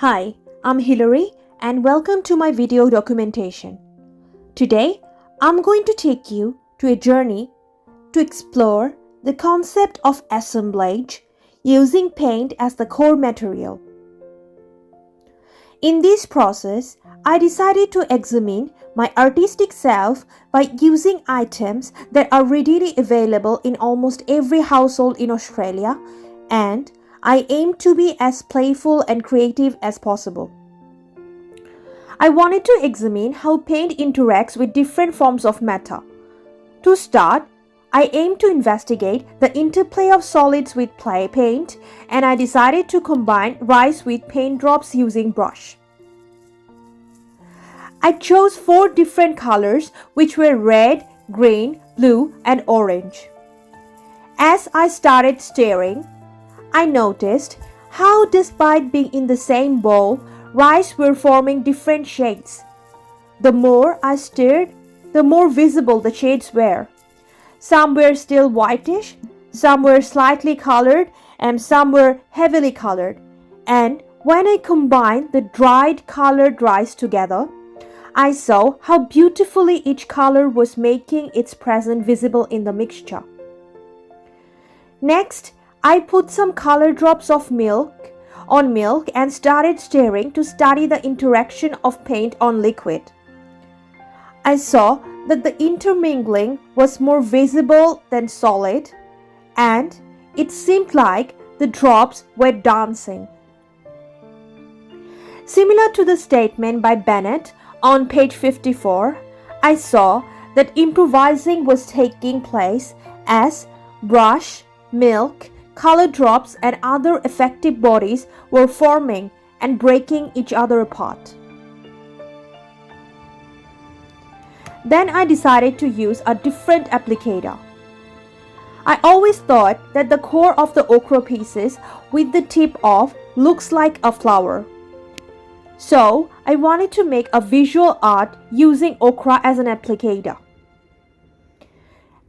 Hi, I'm Hilary and welcome to my video documentation. Today, I'm going to take you to a journey to explore the concept of assemblage using paint as the core material. In this process, I decided to examine my artistic self by using items that are readily available in almost every household in Australia, and I aim to be as playful and creative as possible. I wanted to examine how paint interacts with different forms of matter. To start, I aimed to investigate the interplay of solids with paint, and I decided to combine rice with paint drops using brush. I chose 4 different colors, which were red, green, blue, and orange. As I started stirring, I noticed how, despite being in the same bowl, rice were forming different shades. The more I stirred, the more visible the shades were. Some were still whitish, some were slightly colored, and some were heavily colored. And when I combined the dried colored rice together, I saw how beautifully each color was making its presence visible in the mixture. Next, I put some color drops of milk and started stirring to study the interaction of paint on liquid. I saw that the intermingling was more visible than solid, and it seemed like the drops were dancing. Similar to the statement by Bennett on page 54, I saw that improvising was taking place as brush, milk, color drops, and other effective bodies were forming and breaking each other apart. Then I decided to use a different applicator. I always thought that the core of the ochre pieces with the tip off looks like a flower. So I wanted to make a visual art using ochre as an applicator.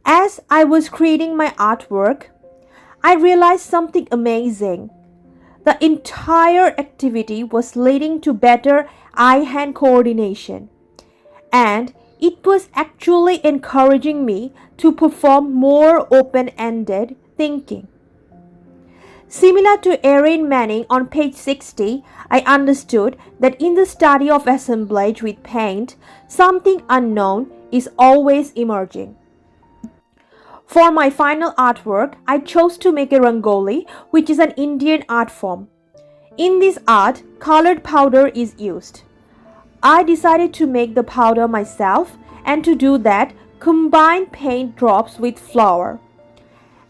As I was creating my artwork, I realized something amazing. The entire activity was leading to better eye-hand coordination, and it was actually encouraging me to perform more open-ended thinking. Similar to Erin Manning on page 60, I understood that in the study of assemblage with paint, something unknown is always emerging. For my final artwork, I chose to make a rangoli, which is an Indian art form. In this art, colored powder is used. I decided to make the powder myself, and to do that, combine paint drops with flour.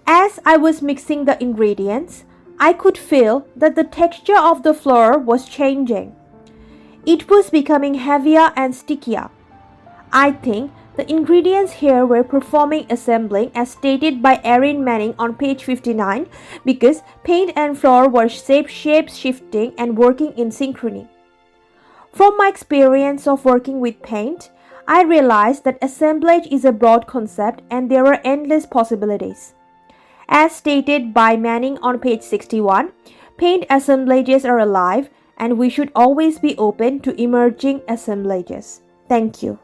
As I was mixing the ingredients, I could feel that the texture of the flour was changing. It was becoming heavier and stickier. I think the ingredients here were performing assembling as stated by Erin Manning on page 59 because paint and flour were shape shifting and working in synchrony. From my experience of working with paint, I realized that assemblage is a broad concept and there are endless possibilities. As stated by Manning on page 61, paint assemblages are alive and we should always be open to emerging assemblages. Thank you.